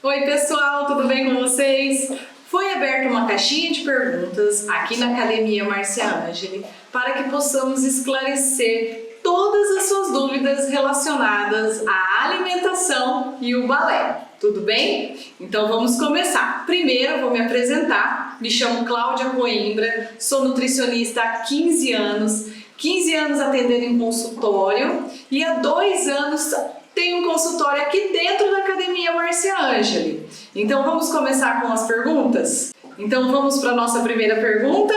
Oi pessoal, tudo bem com vocês? Foi aberta uma caixinha de perguntas aqui na Academia Márcia Angeli para que possamos esclarecer todas as suas dúvidas relacionadas à alimentação e o balé. Tudo bem? Então vamos começar. Primeiro eu vou me apresentar. Me chamo Cláudia Coimbra, sou nutricionista há 15 anos atendendo em consultório e há 2 anos tenho um consultório aqui dentro da Academia Márcia Angeli. Então vamos começar com as perguntas? Então vamos para a nossa primeira pergunta.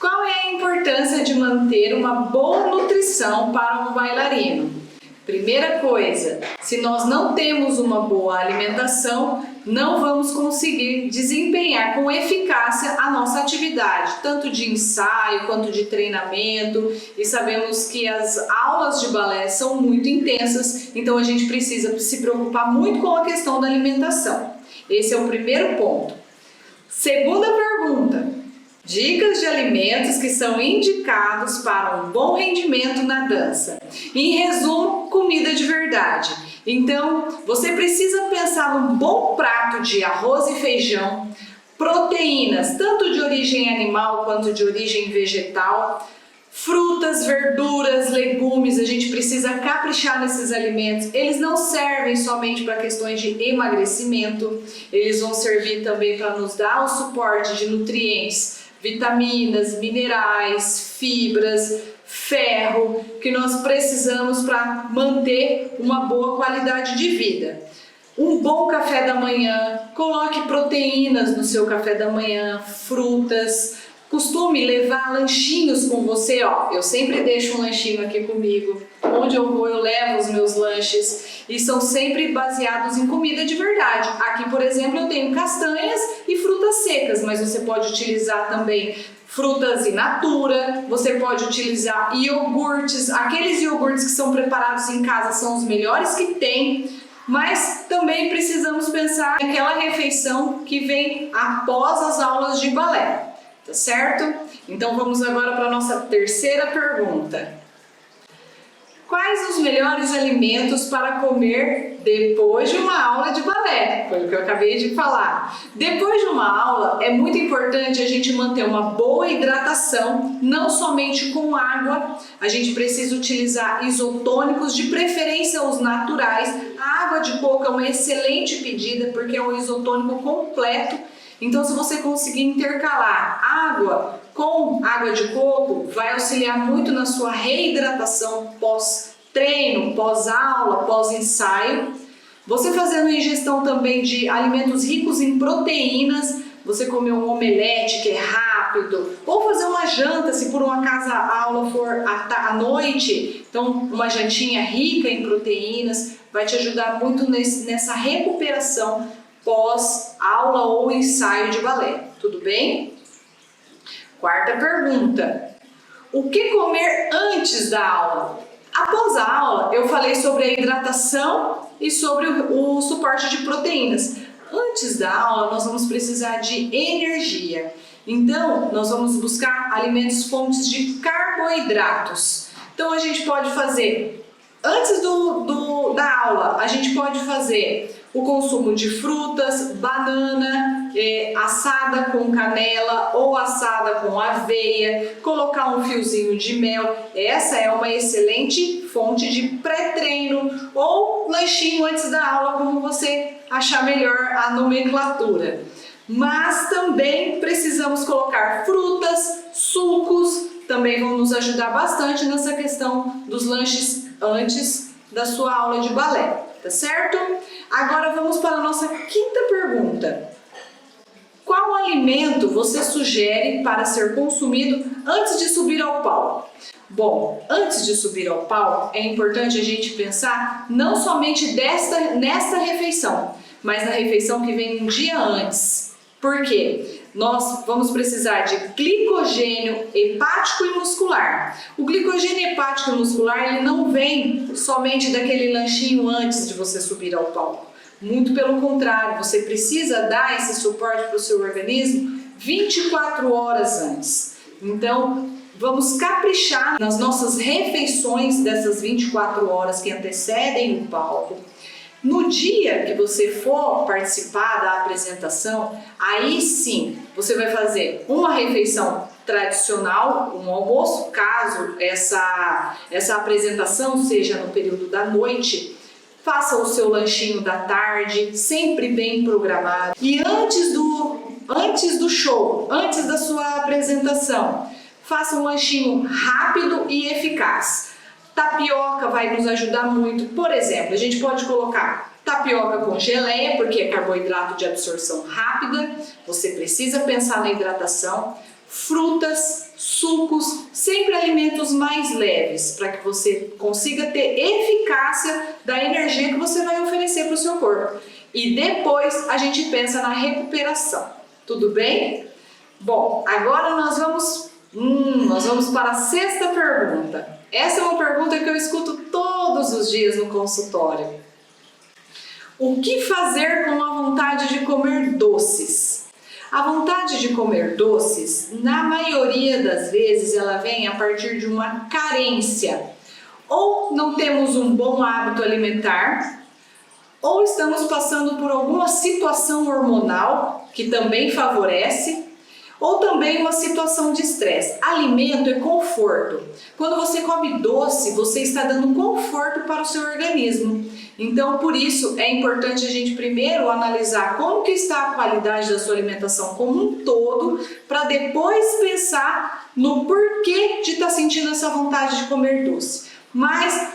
Qual é a importância de manter uma boa nutrição para um bailarino? Primeira coisa, se nós não temos uma boa alimentação, não vamos conseguir desempenhar com eficácia a nossa atividade, tanto de ensaio quanto de treinamento, e sabemos que as aulas de balé são muito intensas, então a gente precisa se preocupar muito com a questão da alimentação. Esse é o primeiro ponto. Segunda pergunta. Dicas de alimentos que são indicados para um bom rendimento na dança. Em resumo, comida de verdade. Então, você precisa pensar num bom prato de arroz e feijão, proteínas, tanto de origem animal quanto de origem vegetal, frutas, verduras, legumes. A gente precisa caprichar nesses alimentos. Eles não servem somente para questões de emagrecimento, eles vão servir também para nos dar o suporte de nutrientes, vitaminas, minerais, fibras, ferro, que nós precisamos para manter uma boa qualidade de vida. Um bom café da manhã, coloque proteínas no seu café da manhã, frutas, costume levar lanchinhos com você, ó. Eu sempre deixo um lanchinho aqui comigo. Onde eu vou, eu levo os meus lanches e são sempre baseados em comida de verdade. Aqui, por exemplo, eu tenho castanhas e frutas secas, mas você pode utilizar também frutas in natura, você pode utilizar iogurtes. Aqueles iogurtes que são preparados em casa são os melhores que tem, mas também precisamos pensar naquela refeição que vem após as aulas de balé. Tá certo? Então vamos agora para a nossa terceira pergunta. Quais os melhores alimentos para comer depois de uma aula de balé? Foi o que eu acabei de falar. Depois de uma aula, é muito importante a gente manter uma boa hidratação, não somente com água. A gente precisa utilizar isotônicos, de preferência os naturais. A água de coco é uma excelente pedida porque é um isotônico completo. Então, se você conseguir intercalar água com água de coco, vai auxiliar muito na sua reidratação pós-treino, pós-aula, pós-ensaio. Você fazendo ingestão também de alimentos ricos em proteínas, você comer um omelete que é rápido, ou fazer uma janta, se por um acaso a aula for à noite, então uma jantinha rica em proteínas, vai te ajudar muito nessa recuperação pós-aula ou ensaio de balé. Tudo bem? Quarta pergunta. O que comer antes da aula? Após a aula, eu falei sobre a hidratação e sobre o suporte de proteínas. Antes da aula, nós vamos precisar de energia. Então, nós vamos buscar alimentos fontes de carboidratos. Então, a gente pode fazer, antes da aula, a gente pode fazer o consumo de frutas, banana, assada com canela ou assada com aveia, colocar um fiozinho de mel. Essa é uma excelente fonte de pré-treino ou lanchinho antes da aula, como você achar melhor a nomenclatura. Mas também precisamos colocar frutas, sucos, também vão nos ajudar bastante nessa questão dos lanches antes da sua aula de balé. Tá certo? Agora vamos para a nossa quinta pergunta. Qual alimento você sugere para ser consumido antes de subir ao palco? Bom, antes de subir ao palco, é importante a gente pensar não somente nesta refeição, mas na refeição que vem um dia antes. Por quê? Nós vamos precisar de glicogênio hepático e muscular. O glicogênio hepático e muscular, ele não vem somente daquele lanchinho antes de você subir ao palco. Muito pelo contrário, você precisa dar esse suporte para o seu organismo 24 horas antes. Então, vamos caprichar nas nossas refeições dessas 24 horas que antecedem o palco. No dia que você for participar da apresentação, aí sim você vai fazer uma refeição tradicional, um almoço, caso essa apresentação seja no período da noite. Faça o seu lanchinho da tarde, sempre bem programado. E antes do show, antes da sua apresentação, faça um lanchinho rápido e eficaz. Tapioca vai nos ajudar muito. Por exemplo, a gente pode colocar tapioca com geleia, porque é carboidrato de absorção rápida. Você precisa pensar na hidratação. Frutas, sucos, sempre alimentos mais leves, para que você consiga ter eficácia da energia que você vai oferecer para o seu corpo. E depois a gente pensa na recuperação. Tudo bem? Bom, agora nós vamos para a sexta pergunta. Essa é uma pergunta que eu escuto todos os dias no consultório. O que fazer com a vontade de comer doces? A vontade de comer doces, na maioria das vezes, ela vem a partir de uma carência. Ou não temos um bom hábito alimentar, ou estamos passando por alguma situação hormonal que também favorece, ou também uma situação de estresse. Alimento é conforto. Quando você come doce, você está dando conforto para o seu organismo. Então, por isso, é importante a gente primeiro analisar como que está a qualidade da sua alimentação como um todo, para depois pensar no porquê de estar sentindo essa vontade de comer doce. Mas,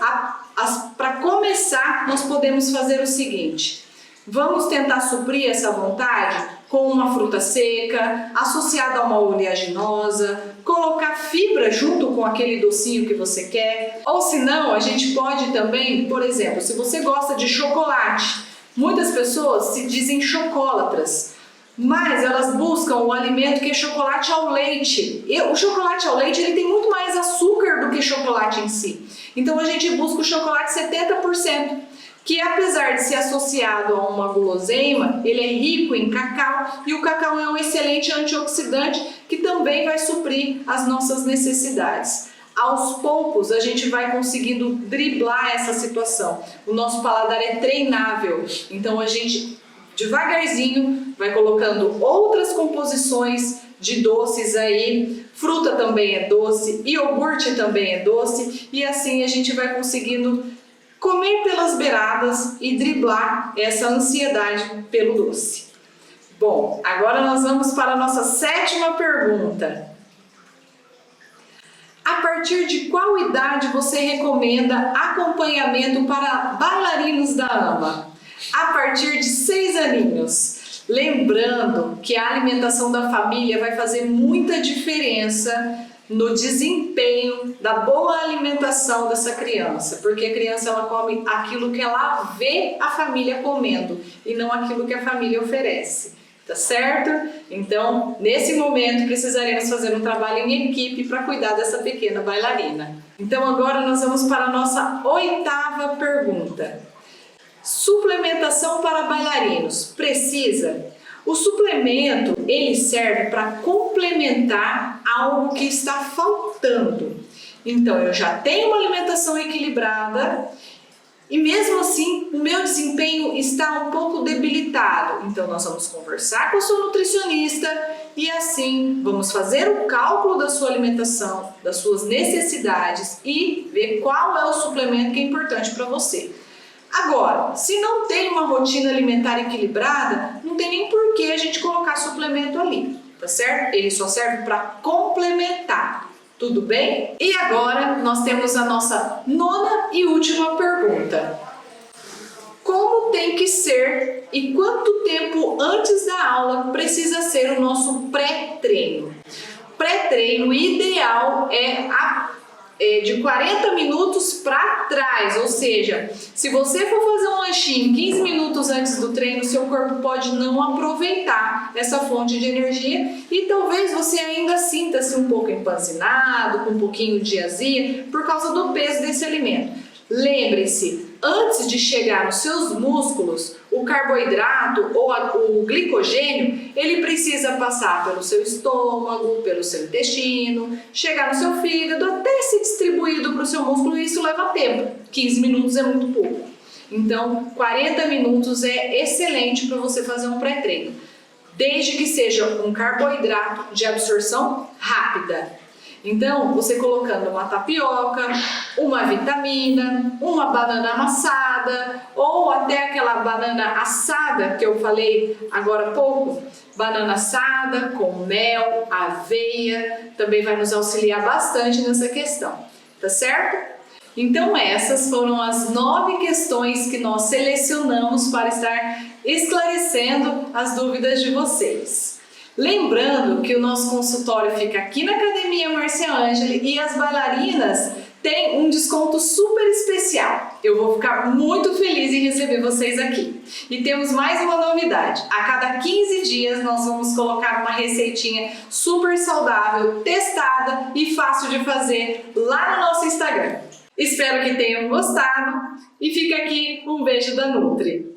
para começar, nós podemos fazer o seguinte: vamos tentar suprir essa vontade com uma fruta seca, associada a uma oleaginosa, colocar fibra junto com aquele docinho que você quer. Ou se não, a gente pode também, por exemplo, se você gosta de chocolate, muitas pessoas se dizem chocólatras, mas elas buscam o alimento que é chocolate ao leite. E o chocolate ao leite ele tem muito mais açúcar do que chocolate em si. Então a gente busca o chocolate 70%. Que apesar de ser associado a uma guloseima, ele é rico em cacau e o cacau é um excelente antioxidante que também vai suprir as nossas necessidades. Aos poucos a gente vai conseguindo driblar essa situação. O nosso paladar é treinável, então a gente devagarzinho vai colocando outras composições de doces aí. Fruta também é doce, iogurte também é doce e assim a gente vai conseguindo comer pelas beiradas e driblar essa ansiedade pelo doce. Bom, agora nós vamos para a nossa sétima pergunta. A partir de qual idade você recomenda acompanhamento para bailarinos da AMA? A partir de 6 aninhos. Lembrando que a alimentação da família vai fazer muita diferença no desempenho da boa alimentação dessa criança, porque a criança ela come aquilo que ela vê a família comendo e não aquilo que a família oferece, tá certo? Então, nesse momento precisaremos fazer um trabalho em equipe para cuidar dessa pequena bailarina. Então, agora nós vamos para a nossa 8ª pergunta. Suplementação para bailarinos precisa? O suplemento, ele serve para complementar algo que está faltando. Então, eu já tenho uma alimentação equilibrada e mesmo assim o meu desempenho está um pouco debilitado. Então, nós vamos conversar com a sua nutricionista e assim vamos fazer o cálculo da sua alimentação, das suas necessidades e ver qual é o suplemento que é importante para você. Agora, se não tem uma rotina alimentar equilibrada, não tem nem por que a gente colocar suplemento ali, tá certo? Ele só serve para complementar, tudo bem? E agora nós temos a nossa 9ª e última pergunta. Como tem que ser e quanto tempo antes da aula precisa ser o nosso pré-treino? Pré-treino ideal é de 40 minutos para trás, ou seja, se você for fazer um lanchinho 15 minutos antes do treino, seu corpo pode não aproveitar essa fonte de energia e talvez você ainda sinta-se um pouco empanzinado, com um pouquinho de azia, por causa do peso desse alimento. Lembre-se, antes de chegar nos seus músculos, o carboidrato ou o glicogênio, ele precisa passar pelo seu estômago, pelo seu intestino, chegar no seu fígado, até ser distribuído para o seu músculo e isso leva tempo. 15 minutos é muito pouco. Então, 40 minutos é excelente para você fazer um pré-treino, desde que seja um carboidrato de absorção rápida. Então, você colocando uma tapioca, uma vitamina, uma banana amassada ou até aquela banana assada que eu falei agora há pouco, banana assada com mel, aveia, também vai nos auxiliar bastante nessa questão, tá certo? Então essas foram as 9 questões que nós selecionamos para estar esclarecendo as dúvidas de vocês. Lembrando que o nosso consultório fica aqui na Academia Márcia Ângeli e as bailarinas têm um desconto super especial. Eu vou ficar muito feliz em receber vocês aqui. E temos mais uma novidade. A cada 15 dias nós vamos colocar uma receitinha super saudável, testada e fácil de fazer lá no nosso Instagram. Espero que tenham gostado e fica aqui um beijo da Nutri.